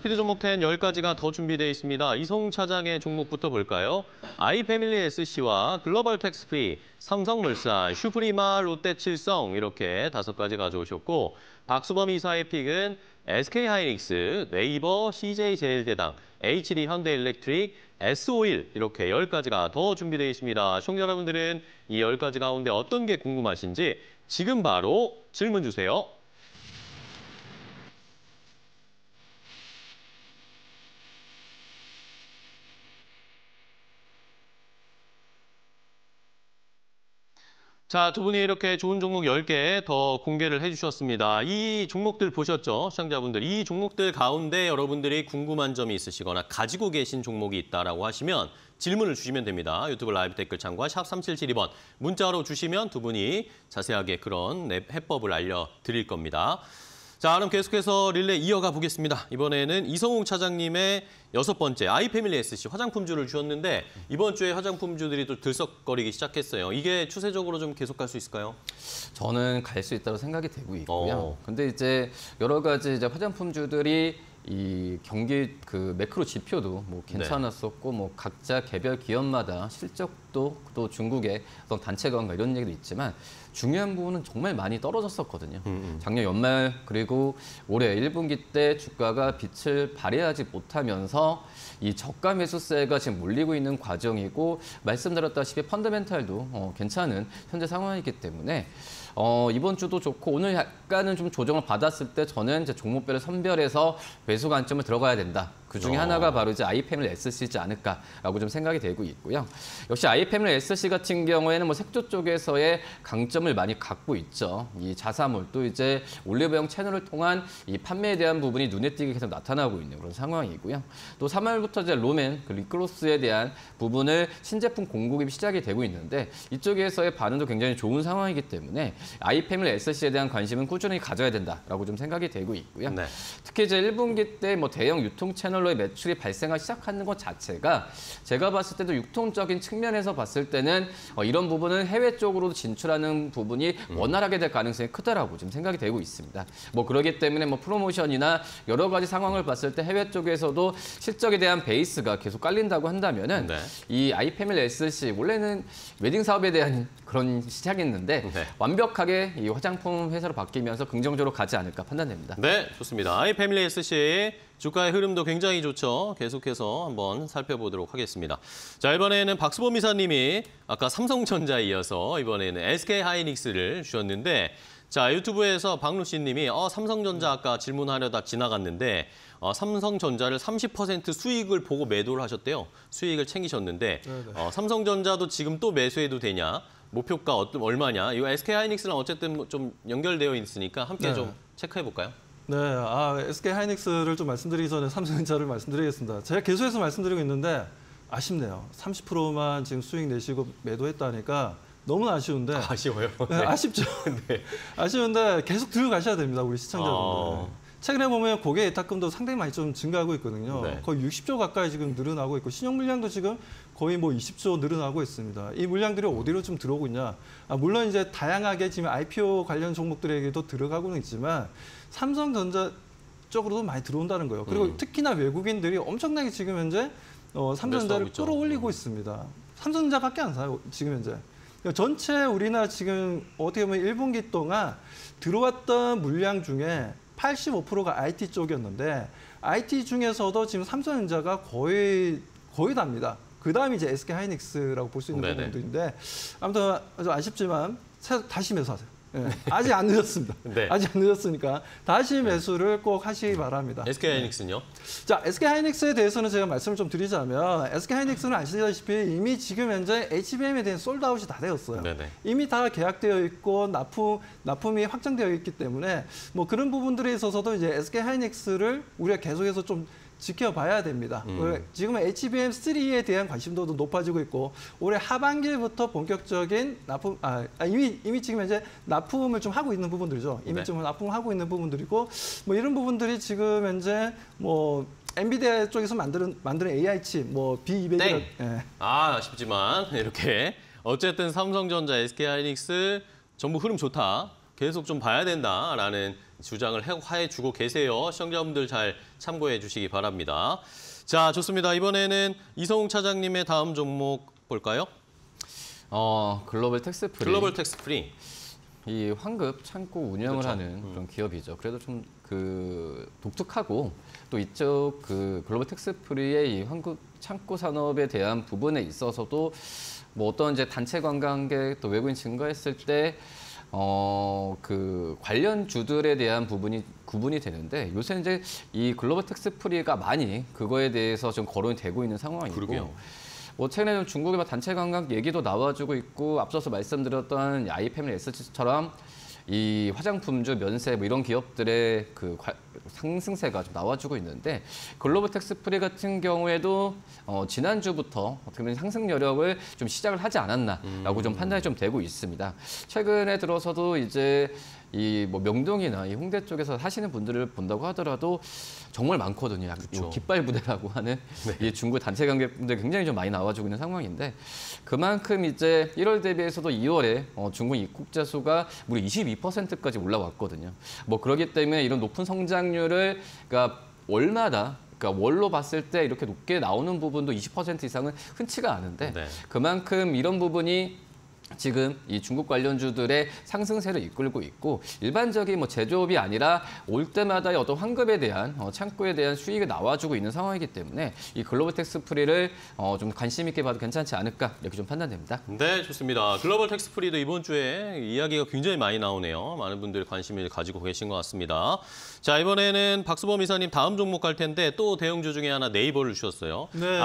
스피드 종목 10 10가지가 더 준비되어 있습니다. 이성웅 차장의 종목부터 볼까요? 아이패밀리 SC와 글로벌 텍스프리, 삼성물산, 슈프리마, 롯데칠성 이렇게 5가지 가져오셨고 박수범 이사의 픽은 SK하이닉스, 네이버, CJ제일대당, HD 현대일렉트릭, S-오일 이렇게 10가지가 더 준비되어 있습니다. 시청자 여러분들은 이 10가지 가운데 어떤 게 궁금하신지 지금 바로 질문 주세요. 자, 두 분이 이렇게 좋은 종목 10개 더 공개를 해주셨습니다. 이 종목들 보셨죠? 시청자분들. 이 종목들 가운데 여러분들이 궁금한 점이 있으시거나 가지고 계신 종목이 있다라고 하시면 질문을 주시면 됩니다. 유튜브 라이브 댓글 창과 샵 3772번 문자로 주시면 두 분이 자세하게 그런 해법을 알려드릴 겁니다. 자, 그럼 계속해서 릴레이 이어가 보겠습니다. 이번에는 이성웅 차장님의 6번째 아이패밀리 SC 화장품주를 주셨는데 이번 주에 화장품주들이 또 들썩거리기 시작했어요. 이게 추세적으로 좀 계속 갈 수 있을까요? 저는 갈 수 있다고 생각이 되고 있고요. 근데 이제 여러 가지 이제 화장품주들이 이 경기 그 매크로 지표도 뭐 괜찮았었고 뭐 각자 개별 기업마다 실적도 또 중국의 어떤 단체 관광 이런 얘기도 있지만 중요한 부분은 정말 많이 떨어졌었거든요. 작년 연말 그리고 올해 1분기 때 주가가 빛을 발휘하지 못하면서 이 저가 매수세가 지금 몰리고 있는 과정이고 말씀드렸다시피 펀더멘탈도 괜찮은 현재 상황이기 때문에 이번 주도 좋고 오늘 약간은 좀 조정을 받았을 때 저는 이제 종목별을 선별해서 매수 관점을 들어가야 된다. 그 중에 하나가 바로 이제 아이패밀리 SC지 않을까라고 좀 생각이 되고 있고요. 역시 아이패밀리 SC 같은 경우에는 뭐 색조 쪽에서의 강점을 많이 갖고 있죠. 이 자사몰 또 이제 올리브영 채널을 통한 이 판매에 대한 부분이 눈에 띄게 계속 나타나고 있는 그런 상황이고요. 또 3월부터 이제 롬앤 그 립글로스에 대한 부분을 신제품 공급이 시작이 되고 있는데 이쪽에서의 반응도 굉장히 좋은 상황이기 때문에 아이패밀리 SC에 대한 관심은 꾸준히 가져야 된다라고 좀 생각이 되고 있고요. 네. 특히 이제 1분기 때 뭐 대형 유통 채널로의 매출이 발생하기 시작하는 것 자체가 제가 봤을 때도 유통적인 측면에서 봤을 때는 이런 부분은 해외 쪽으로 진출하는 부분이 원활하게 될 가능성이 크다라고 지금 생각이 되고 있습니다. 뭐 그렇기 때문에 뭐 프로모션이나 여러 가지 상황을 봤을 때 해외 쪽에서도 실적에 대한 베이스가 계속 깔린다고 한다면은 이 아이패밀리 SC 원래는 웨딩 사업에 대한 그런 시작이었는데 완벽하게 이 화장품 회사로 바뀌면서 긍정적으로 가지 않을까 판단됩니다. 네, 좋습니다. 아이패밀리 SC 주가의 흐름도 굉장히 좋죠. 계속해서 한번 살펴보도록 하겠습니다. 자, 이번에는 박수범 이사님이 아까 삼성전자에 이어서 이번에는 SK하이닉스를 주셨는데 자, 유튜브에서 박루씨 님이 삼성전자 아까 질문하려다 지나갔는데 삼성전자를 30% 수익을 보고 매도를 하셨대요. 수익을 챙기셨는데 삼성전자도 지금 또 매수해도 되냐? 목표가 얼마냐? 이거 SK하이닉스랑 어쨌든 좀 연결되어 있으니까 함께 좀 체크해 볼까요? 네, SK하이닉스를 좀 말씀드리기 전에 삼성전자를 말씀드리겠습니다. 제가 계속해서 말씀드리고 있는데 아쉽네요. 30%만 지금 수익 내시고 매도했다니까 너무 아쉬운데. 아쉬워요? 네, 아쉽죠. 네. 아쉬운데 계속 들어가셔야 됩니다, 우리 시청자분들. 최근에 보면 고객 예탁금도 상당히 많이 좀 증가하고 있거든요. 거의 60조 가까이 지금 늘어나고 있고 신용 물량도 지금 거의 뭐 20조 늘어나고 있습니다. 이 물량들이 어디로 좀 들어오고 있냐? 물론 이제 다양하게 지금 IPO 관련 종목들에게도 들어가고는 있지만 삼성전자 쪽으로도 많이 들어온다는 거예요. 그리고 특히나 외국인들이 엄청나게 지금 현재 삼성전자를 끌어올리고 있습니다. 삼성전자밖에 안 사요, 지금 현재. 전체 우리나라 지금 어떻게 보면 1분기 동안 들어왔던 물량 중에 85%가 IT 쪽이었는데 IT 중에서도 지금 삼성전자가 거의 답니다. 그 다음이 이제 SK하이닉스라고 볼 수 있는 부분들인데 아무튼 아쉽지만 다시 매수하세요. 네. 아직 안 늦었습니다. 아직 안 늦었으니까 다시 매수를 꼭 하시기 바랍니다. SK하이닉스는요? 자, SK하이닉스에 대해서는 제가 말씀을 좀 드리자면 SK하이닉스는 아시다시피 이미 지금 현재 HBM에 대한 솔드아웃이 다 되었어요. 이미 다 계약되어 있고 납품이 확정되어 있기 때문에 뭐 그런 부분들에 있어서도 이제 SK하이닉스를 우리가 계속해서 좀 지켜봐야 됩니다. 지금 HBM3에 대한 관심도도 높아지고 있고 올해 하반기부터 본격적인 납품, 이미 지금 현재 납품을 좀 하고 있는 부분들이죠. 이미 좀 납품을 하고 있는 부분들이고 뭐 이런 부분들이 지금 현재 뭐 엔비디아 쪽에서 만드는 AI 칩, 뭐 B200. 아쉽지만 이렇게 어쨌든 삼성전자, SK하이닉스 전부 흐름 좋다. 계속 좀 봐야 된다라는 주장을 해주고 계세요. 시청자분들 잘 참고해 주시기 바랍니다. 자, 좋습니다. 이번에는 이성웅 차장님의 다음 종목 볼까요? 글로벌 텍스프리. 글로벌 텍스프리. 이 환급 창고 운영을 그렇죠. 하는 그런 기업이죠. 그래도 좀 독특하고 또 이쪽 글로벌 텍스프리의 이 환급 창고 산업에 대한 부분에 있어서도 뭐 어떤 이제 단체 관광객 또 외국인 증가했을 때 관련 주들에 대한 부분이 구분이 되는데 요새 이제 이 글로벌 텍스프리가 많이 그거에 대해서 좀 거론이 되고 있는 상황이고. 그러게요. 뭐 최근에 중국의 단체 관광 얘기도 나와주고 있고 앞서서 말씀드렸던 아이패밀리 SG처럼 이 화장품주, 면세 뭐 이런 기업들의 상승세가 좀 나와주고 있는데 글로벌 텍스프리 같은 경우에도 지난주부터 어떻게 보면 상승 여력을 좀 시작을 하지 않았나라고 좀 판단이 좀 되고 있습니다. 최근에 들어서도 이제 이 뭐 명동이나 이 홍대 쪽에서 사시는 분들을 본다고 하더라도 정말 많거든요. 그렇죠. 깃발 부대라고 하는 이 중국 단체 관객분들 굉장히 좀 많이 나와주고 있는 상황인데 그만큼 이제 1월 대비해서도 2월에 중국 입국자 수가 무려 22%까지 올라왔거든요. 뭐 그렇기 때문에 이런 높은 성장률을 그러니까 월마다 그러니까 월로 봤을 때 이렇게 높게 나오는 부분도 20% 이상은 흔치가 않은데 네. 그만큼 이런 부분이 지금 이 중국 관련주들의 상승세를 이끌고 있고 일반적인 뭐 제조업이 아니라 올 때마다 어떤 환급에 대한 창고에 대한 수익이 나와주고 있는 상황이기 때문에 이 글로벌 텍스프리를 좀 관심 있게 봐도 괜찮지 않을까 이렇게 좀 판단됩니다. 네, 좋습니다. 글로벌 텍스프리도 이번 주에 이야기가 굉장히 많이 나오네요. 많은 분들이 관심을 가지고 계신 것 같습니다. 자, 이번에는 박수범 이사님 다음 종목 갈 텐데 또 대형주 중에 하나 네이버를 주셨어요. 네,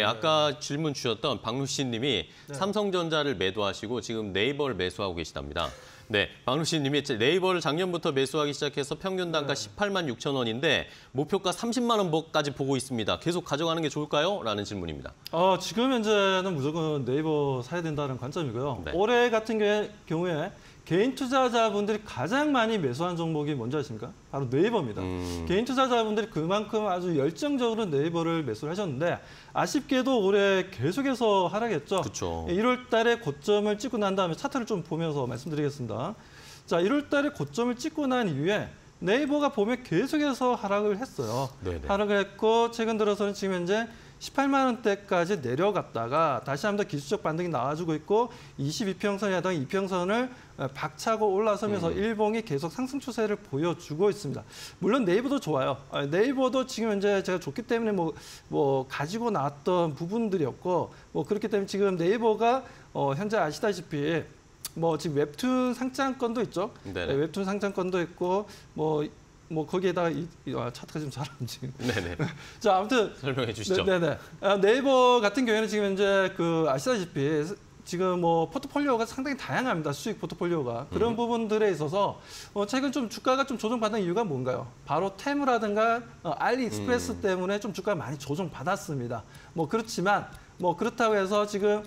아까 질문 주셨던 박루신 님이 삼성전자를 매도하시고 지금 네이버를 매수하고 계시답니다. 네, 박루신 님이 네이버를 작년부터 매수하기 시작해서 평균 단가 18만 6천 원인데 목표가 30만 원까지 보고 있습니다. 계속 가져가는 게 좋을까요? 라는 질문입니다. 지금 현재는 무조건 네이버 사야 된다는 관점이고요. 네. 올해 같은 경우에 개인 투자자분들이 가장 많이 매수한 종목이 뭔지 아십니까? 바로 네이버입니다. 개인 투자자분들이 그만큼 아주 열정적으로 네이버를 매수를 하셨는데 아쉽게도 올해 계속해서 하락했죠. 그렇죠. 1월 달에 고점을 찍고 난 다음에 차트를 좀 보면서 말씀드리겠습니다. 자, 1월 달에 고점을 찍고 난 이후에 네이버가 보면 계속해서 하락을 했어요. 네네. 하락을 했고 최근 들어서는 지금 현재 18만 원대까지 내려갔다가 다시 한번 더 기술적 반등이 나와주고 있고 22평선에 해당 이평선을 박차고 올라서면서 일봉이 계속 상승 추세를 보여주고 있습니다. 물론 네이버도 좋아요. 네이버도 지금 현재 제가 좋기 때문에 뭐 가지고 나왔던 부분들이었고 뭐 그렇기 때문에 지금 네이버가 현재 아시다시피 뭐 지금 웹툰 상장권도 있죠. 네, 웹툰 상장권도 있고 뭐 거기에다가 차트가 좀 잘 안 움직이네. 네네. 자, 아무튼 설명해 주시죠. 네네. 네이버 같은 경우에는 지금 현재 아시다시피 지금 뭐 포트폴리오가 상당히 다양합니다. 수익 포트폴리오가 그런 부분들에 있어서 최근 좀 주가가 좀 조정받은 이유가 뭔가요? 바로 테무라든가 알리익스프레스 때문에 좀 주가가 많이 조정받았습니다. 뭐 그렇지만 뭐 그렇다고 해서 지금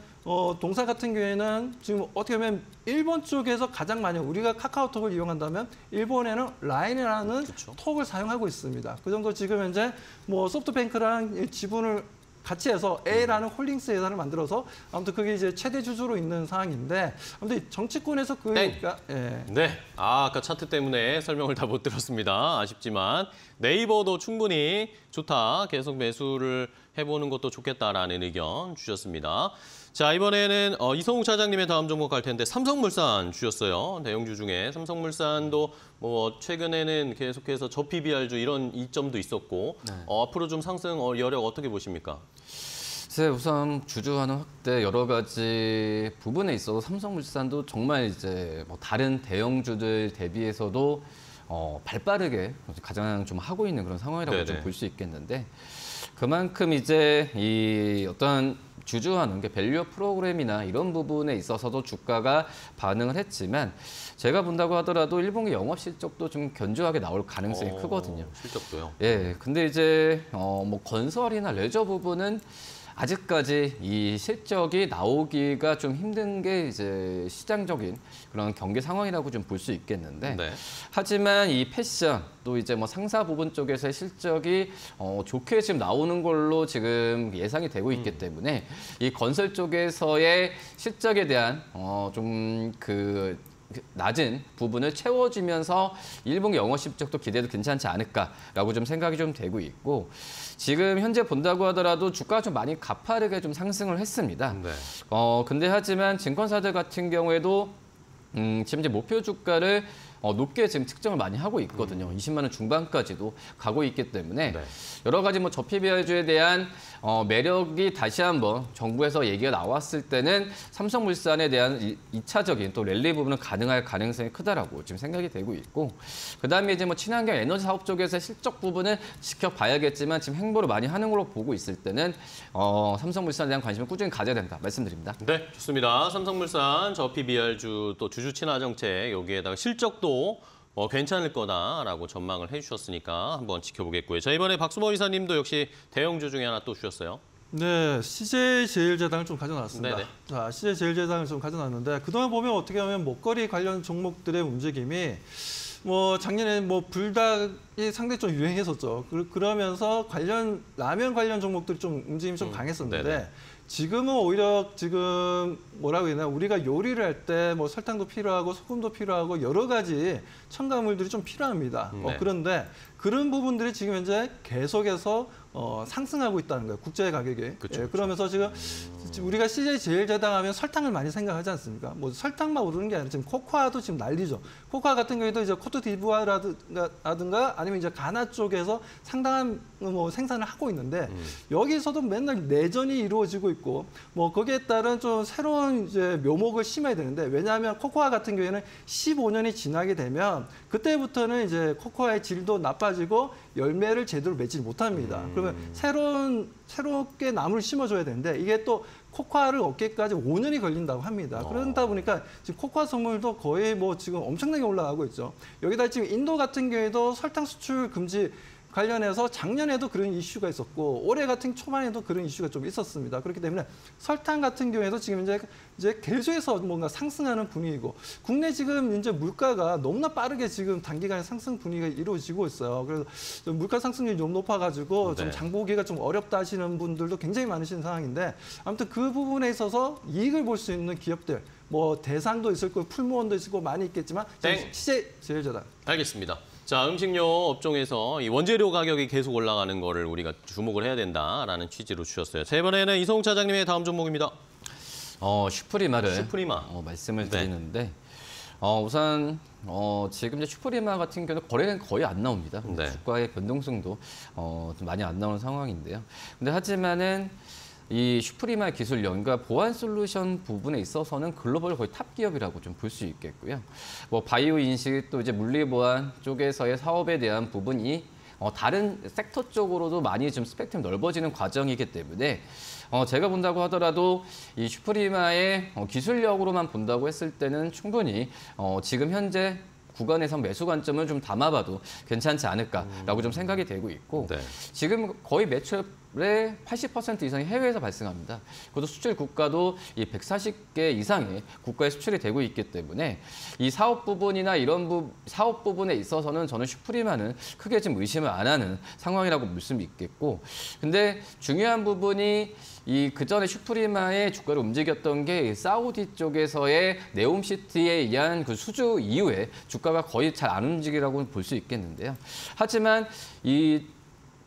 동사 같은 경우에는 지금 어떻게 보면 일본 쪽에서 가장 많이 우리가 카카오톡을 이용한다면 일본에는 라인이라는 그쵸. 톡을 사용하고 있습니다. 그 정도 지금 현재 뭐 소프트뱅크랑 지분을 같이 해서 A라는 홀딩스 회사를 만들어서 아무튼 그게 이제 최대 주주로 있는 상황인데 아무튼 정치권에서 그러니까 네. 아까 차트 때문에 설명을 다 못 들었습니다. 아쉽지만 네이버도 충분히 좋다. 계속 매수를 해보는 것도 좋겠다라는 의견 주셨습니다. 자, 이번에는 이성웅 차장님의 다음 종목 갈 텐데 삼성물산 주셨어요. 대형주 중에 삼성물산도 뭐 최근에는 계속해서 저PBR주 이런 이점도 있었고 앞으로 좀 상승 여력 어떻게 보십니까? 네, 우선 주주환원 확대 여러 가지 부분에 있어서 삼성물산도 정말 이제 뭐 다른 대형주들 대비해서도 발빠르게 가장 좀 하고 있는 그런 상황이라고 좀 볼 수 있겠는데 그만큼 이제 이 어떤 주주환원, 밸류업 프로그램이나 이런 부분에 있어서도 주가가 반응을 했지만 제가 본다고 하더라도 일본의 영업 실적도 좀 견조하게 나올 가능성이 크거든요. 실적도요? 예, 근데 이제 뭐 건설이나 레저 부분은 아직까지 이 실적이 나오기가 좀 힘든 게 이제 시장적인 그런 경기 상황이라고 좀 볼 수 있겠는데 하지만 이 패션 또 이제 뭐 상사 부분 쪽에서의 실적이 좋게 지금 나오는 걸로 지금 예상이 되고 있기 때문에 이 건설 쪽에서의 실적에 대한 좀 낮은 부분을 채워주면서 1분기 영업 실적도 기대도 괜찮지 않을까라고 좀 생각이 좀 되고 있고 지금 현재 본다고 하더라도 주가가 좀 많이 가파르게 좀 상승을 했습니다. 네. 근데 하지만 증권사들 같은 경우에도 지금 이제 목표 주가를 높게 지금 측정을 많이 하고 있거든요. 20만 원 중반까지도 가고 있기 때문에 네. 여러 가지 뭐 저PBR주에 대한 매력이 다시 한번 정부에서 얘기가 나왔을 때는 삼성물산에 대한 2차적인 또 랠리 부분은 가능할 가능성이 크다라고 지금 생각이 되고 있고 그다음에 이제 뭐 친환경 에너지 사업 쪽에서 실적 부분은 지켜봐야겠지만 지금 행보를 많이 하는 걸로 보고 있을 때는 삼성물산에 대한 관심을 꾸준히 가져야 된다 말씀드립니다. 네, 좋습니다. 삼성물산 저PBR주 또 주주 친화 정책 여기에다가 실적도 괜찮을 거다라고 전망을 해주셨으니까 한번 지켜보겠고요. 자, 이번에 박수범 이사님도 역시 대형주 중에 하나 또 주셨어요. 네, CJ제일제당을 좀 가져놨습니다. 네네. 자, CJ제일제당을 좀 가져놨는데 그동안 보면 어떻게 보면 먹거리 관련 종목들의 움직임이 뭐 작년에 뭐 불닭이 상당히 좀 유행했었죠. 그러면서 라면 관련 종목들이 좀 움직임이 좀 강했었는데 네네. 지금은 오히려 지금 뭐라고 해야 되나 우리가 요리를 할 때 뭐 설탕도 필요하고 소금도 필요하고 여러 가지 첨가물들이 좀 필요합니다. 네. 그런데 그런 부분들이 지금 현재 계속해서 상승하고 있다는 거예요. 국제 가격이. 그쵸. 그러면서 지금 우리가 CJ제일제당 하면 설탕을 많이 생각하지 않습니까? 뭐 설탕만 오르는 게 아니라 지금 코코아도 지금 난리죠. 코코아 같은 경우에도 이제 코트디부아라든가 아니면 이제 가나 쪽에서 상당한 뭐 생산을 하고 있는데 여기서도 맨날 내전이 이루어지고 있고 뭐 거기에 따른 좀 새로운 이제 묘목을 심어야 되는데 왜냐하면 코코아 같은 경우에는 15년이 지나게 되면 그때부터는 이제 코코아의 질도 나빠지고 열매를 제대로 맺지 못합니다. 그러면 새롭게 나무를 심어줘야 되는데 이게 또 코코아를 얻기까지 5년이 걸린다고 합니다. 그러다 보니까 지금 코코아 선물도 거의 뭐 지금 엄청나게 올라가고 있죠. 여기다 지금 인도 같은 경우에도 설탕 수출 금지 관련해서 작년에도 그런 이슈가 있었고 올해 같은 초반에도 그런 이슈가 좀 있었습니다. 그렇기 때문에 설탕 같은 경우에도 지금 이제 계속해서 뭔가 상승하는 분위기고 국내 지금 이제 물가가 너무나 빠르게 지금 단기간에 상승 분위기가 이루어지고 있어요. 그래서 좀 물가 상승률이 너무 높아가지고 좀 장보기가 좀 어렵다 하시는 분들도 굉장히 많으신 상황인데 아무튼 그 부분에 있어서 이익을 볼 수 있는 기업들 뭐 대상도 있을 거고 풀무원도 있을 거고 많이 있겠지만 CJ제일제당. 알겠습니다. 자, 음식료 업종에서 이 원재료 가격이 계속 올라가는 거를 우리가 주목을 해야 된다라는 취지로 주셨어요. 자, 이번에는 이성욱 차장님의 다음 종목입니다. 슈프리마를 슈프리마. 말씀을 드리는데 우선 지금 이제 슈프리마 같은 경우는 거래는 거의 안 나옵니다. 네. 주가의 변동성도 좀 많이 안 나오는 상황인데요. 근데 하지만은 이 슈프리마 기술력, 그러니까 보안 솔루션 부분에 있어서는 글로벌 거의 탑 기업이라고 좀 볼 수 있겠고요. 뭐 바이오 인식 또 이제 물리 보안 쪽에서의 사업에 대한 부분이 다른 섹터 쪽으로도 많이 좀 스펙트럼이 넓어지는 과정이기 때문에 제가 본다고 하더라도 이 슈프리마의 기술력으로만 본다고 했을 때는 충분히 지금 현재 구간에서 매수 관점을 좀 담아봐도 괜찮지 않을까라고 좀 생각이 되고 있고 지금 거의 매출의 80% 이상이 해외에서 발생합니다. 그것도 수출 국가도 이 140개 이상의 국가에 수출이 되고 있기 때문에 이 사업 부분이나 이런 사업 부분에 있어서는 저는 슈프리마는 크게 좀 의심을 안 하는 상황이라고 볼 수 있겠고 근데 중요한 부분이 이 그전에 슈프리마의 주가를 움직였던 게 사우디 쪽에서의 네옴시티에 의한 그 수주 이후에 주가가 거의 잘 안 움직이라고 볼 수 있겠는데요. 하지만 이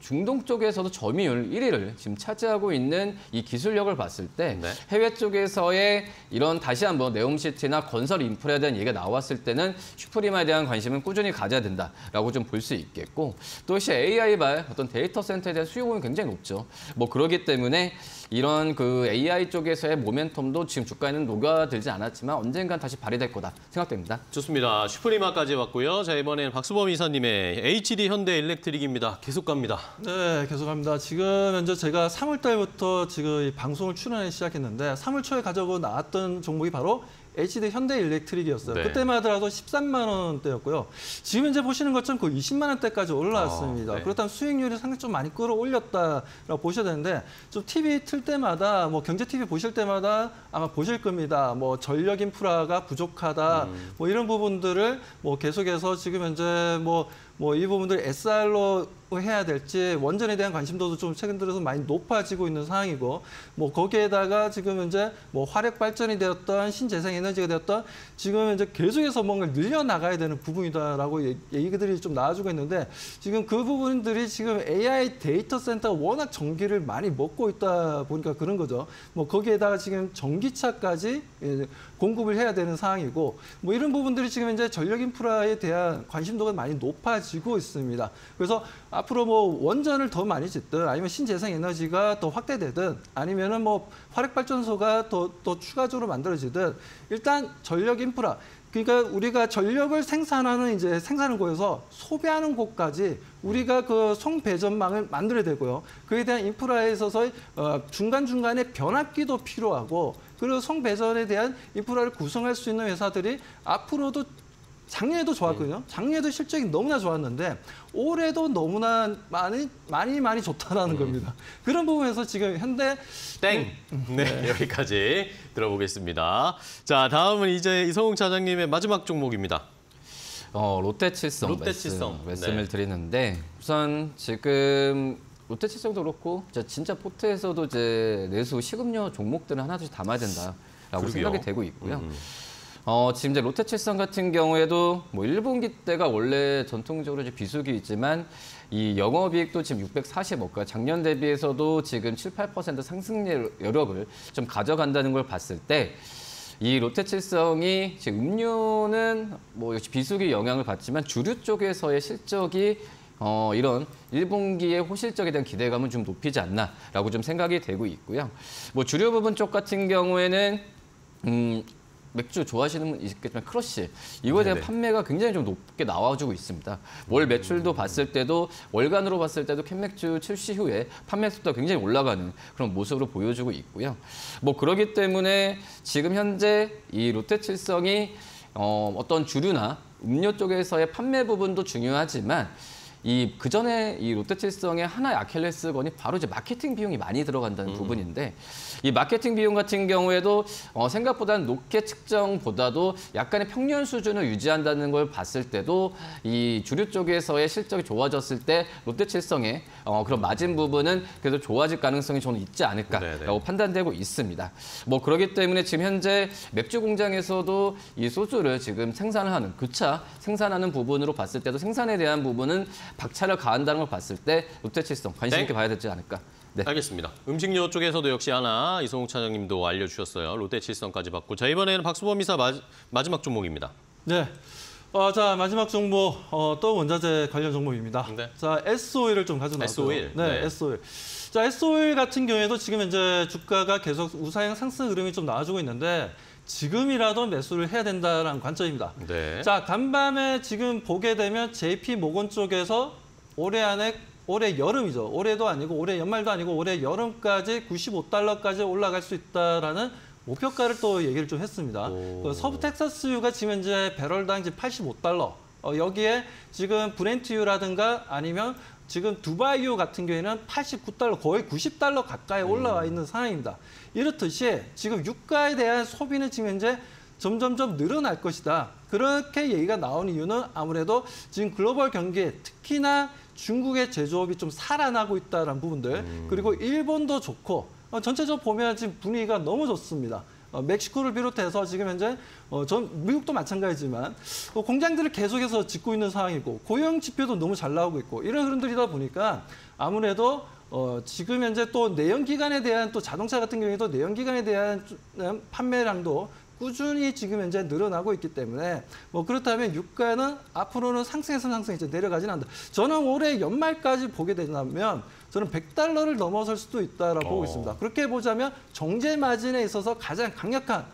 중동 쪽에서도 점유율 1위를 지금 차지하고 있는 이 기술력을 봤을 때 해외 쪽에서의 이런 다시 한번 네옴시티나 건설 인프라에 대한 얘기가 나왔을 때는 슈프리마에 대한 관심은 꾸준히 가져야 된다라고 좀 볼 수 있겠고 또 역시 AI발 어떤 데이터 센터에 대한 수요가 굉장히 높죠. 뭐 그렇기 때문에 이런 그 AI 쪽에서의 모멘텀도 지금 주가에는 녹아들지 않았지만 언젠간 다시 발휘될 거다 생각됩니다. 좋습니다. 슈프리마까지 왔고요. 자, 이번엔 박수범 이사님의 HD 현대일렉트릭입니다. 계속 갑니다. 네, 계속합니다. 지금 현재 제가 3월 달부터 지금 이 방송을 출연하기 시작했는데 3월 초에 가지고 나왔던 종목이 바로 HD 현대일렉트릭이었어요. 그때만 하더라도 13만 원대였고요. 지금 현재 보시는 것처럼 거의 20만 원대까지 올라왔습니다. 그렇다면 수익률이 상당히 좀 많이 끌어올렸다라고 보셔야 되는데 좀 TV 틀 때마다 뭐 경제 TV 보실 때마다 아마 보실 겁니다. 뭐 전력 인프라가 부족하다. 뭐 이런 부분들을 뭐 계속해서 지금 현재 뭐 이 부분들 SR로 해야 될지 원전에 대한 관심도도 좀 최근 들어서 많이 높아지고 있는 상황이고 뭐 거기에다가 지금 현재 뭐 화력 발전이 되었던 신재생 에너지가 되었던 지금 이제 계속해서 뭔가 늘려나가야 되는 부분이다라고 얘기들이 좀 나와주고 있는데 지금 그 부분들이 지금 AI 데이터 센터가 워낙 전기를 많이 먹고 있다 보니까 그런 거죠. 뭐 거기에다가 지금 전기차까지 공급을 해야 되는 상황이고 뭐 이런 부분들이 지금 이제 전력 인프라에 대한 관심도가 많이 높아지고 있습니다. 그래서 앞으로 뭐 원전을 더 많이 짓든 아니면 신재생 에너지가 더 확대되든 아니면은 뭐 화력발전소가 더 추가적으로 만들어지든 일단 전력 인프라 그러니까 우리가 전력을 생산하는 이제 생산을 고여서 소비하는 곳까지 우리가 그 송배전망을 만들어야 되고요. 그에 대한 인프라에 있어서 중간중간에 변압기도 필요하고 그리고 송배전에 대한 인프라를 구성할 수 있는 회사들이 앞으로도 작년에도 좋았거든요. 작년에도 실적이 너무나 좋았는데 올해도 너무나 많이 좋다라는 겁니다. 그런 부분에서 지금 현대 땡. 네, 여기까지 들어보겠습니다. 자, 다음은 이제 이성웅 차장님의 마지막 종목입니다. 롯데칠성 말씀을 네. 드리는데 우선 지금 롯데칠성도 그렇고 진짜 포트에서도 이제 내수 식음료 종목들은 하나둘씩 담아야 된다라고 생각이 되고 있고요. 지금 이제 롯데칠성 같은 경우에도 뭐 1분기 때가 원래 전통적으로 이제 비수기 있지만 이 영업이익도 지금 640억과 작년 대비해서도 지금 7, 8% 상승 여력을 좀 가져간다는 걸 봤을 때 이 롯데칠성이 지금 음료는 뭐 역시 비수기 영향을 받지만 주류 쪽에서의 실적이 이런 1분기의 호실적에 대한 기대감은 좀 높이지 않나라고 좀 생각이 되고 있고요. 뭐 주류 부분 쪽 같은 경우에는 맥주 좋아하시는 분 있겠지만 크러쉬 이거에 대한 판매가 굉장히 좀 높게 나와주고 있습니다. 월 매출도 봤을 때도 월간으로 봤을 때도 캔맥주 출시 후에 판매 속도가 굉장히 올라가는 그런 모습으로 보여주고 있고요. 뭐 그렇기 때문에 지금 현재 이 롯데칠성이 어떤 주류나 음료 쪽에서의 판매 부분도 중요하지만 그 전에 이 롯데칠성의 하나의 아킬레스건이 바로 이제 마케팅 비용이 많이 들어간다는 부분인데 이 마케팅 비용 같은 경우에도 생각보다는 높게 측정보다도 약간의 평년 수준을 유지한다는 걸 봤을 때도 이 주류 쪽에서의 실적이 좋아졌을 때 롯데칠성의 그런 마진 부분은 그래도 좋아질 가능성이 저는 있지 않을까라고 판단되고 있습니다. 뭐 그렇기 때문에 지금 현재 맥주 공장에서도 이 소주를 지금 생산을 하는 교차 생산하는 부분으로 봤을 때도 생산에 대한 부분은 박차를 가한다는 걸 봤을 때 롯데칠성 관심 있게 봐야 되지 않을까. 네. 알겠습니다. 음식료 쪽에서도 역시 하나 이성웅 차장님도 알려주셨어요. 롯데칠성까지 받고. 자, 이번에는 박수범 이사 마지막 종목입니다. 네. 자, 마지막 종목 또 원자재 관련 종목입니다. 네. 자, S-오일을 좀 가져놨고요. S-오일. 네, S-오일. 자, S-오일 같은 경우에도 지금 이제 주가가 계속 우상향 상승 흐름이 좀 나와주고 있는데 지금이라도 매수를 해야 된다는 관점입니다. 네. 자, 간밤에 지금 보게 되면 JP 모건 쪽에서 올해 여름이죠. 올해도 아니고 올해 연말도 아니고 올해 여름까지 95달러까지 올라갈 수 있다라는 목표가를 또 얘기를 좀 했습니다. 서부 텍사스유가 지금 이제 배럴당 이제 85달러. 여기에 지금 브렌트유라든가 아니면 지금 두바이유 같은 경우에는 89달러, 거의 90달러 가까이 올라와 있는 상황입니다. 이렇듯이 지금 유가에 대한 소비는 지금 현재 점점점 늘어날 것이다. 그렇게 얘기가 나온 이유는 아무래도 지금 글로벌 경기에 특히나 중국의 제조업이 좀 살아나고 있다는 부분들 그리고 일본도 좋고 전체적으로 보면 지금 분위기가 너무 좋습니다. 멕시코를 비롯해서 지금 현재 미국도 마찬가지지만 공장들을 계속해서 짓고 있는 상황이고 고용 지표도 너무 잘 나오고 있고 이런 흐름들이다 보니까 아무래도 지금 현재 또 내연기관에 대한 또 자동차 같은 경우에도 내연기관에 대한 판매량도 꾸준히 지금 현재 늘어나고 있기 때문에 뭐 그렇다면 유가는 앞으로는 상승해서 이제 내려가지는 않는다. 저는 올해 연말까지 보게 된다면 저는 100달러를 넘어설 수도 있다라고 보고 있습니다. 그렇게 보자면 정제 마진에 있어서 가장 강력한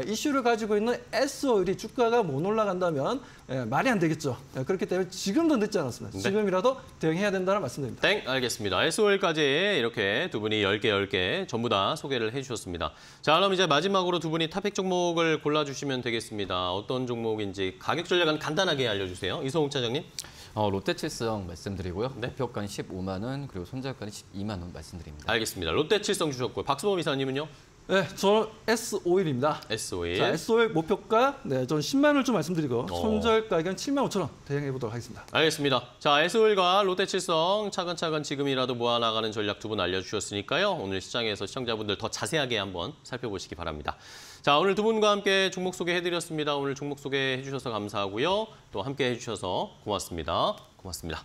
이슈를 가지고 있는 S-오일이 주가가 못 올라간다면 말이 안 되겠죠. 그렇기 때문에 지금도 늦지 않았습니다. 네. 지금이라도 대응해야 된다는 말씀드립니다. 땡, 알겠습니다. S-오일까지 이렇게 두 분이 10개 전부 다 소개를 해주셨습니다. 자, 그럼 이제 마지막으로 두 분이 탑픽 종목을 골라주시면 되겠습니다. 어떤 종목인지 가격 전략은 간단하게 알려주세요. 이성웅 차장님. 롯데칠성 말씀드리고요. 네. 목표가는 15만 원, 그리고 손절가는 12만 원 말씀드립니다. 알겠습니다. 롯데칠성 주셨고 박수범 이사님은요? 네, 저 S51입니다. S51. 자, S51 목표가 네, 전 10만 원을 좀 말씀드리고 손절 가격은 7만 5천 원 대응해 보도록 하겠습니다. 알겠습니다. 자, S51과 롯데칠성 차근차근 지금이라도 모아나가는 전략 두 분 알려주셨으니까요. 오늘 시장에서 시청자분들 더 자세하게 한번 살펴보시기 바랍니다. 자, 오늘 두 분과 함께 종목 소개해드렸습니다. 오늘 종목 소개해 주셔서 감사하고요. 또 함께 해주셔서 고맙습니다. 고맙습니다.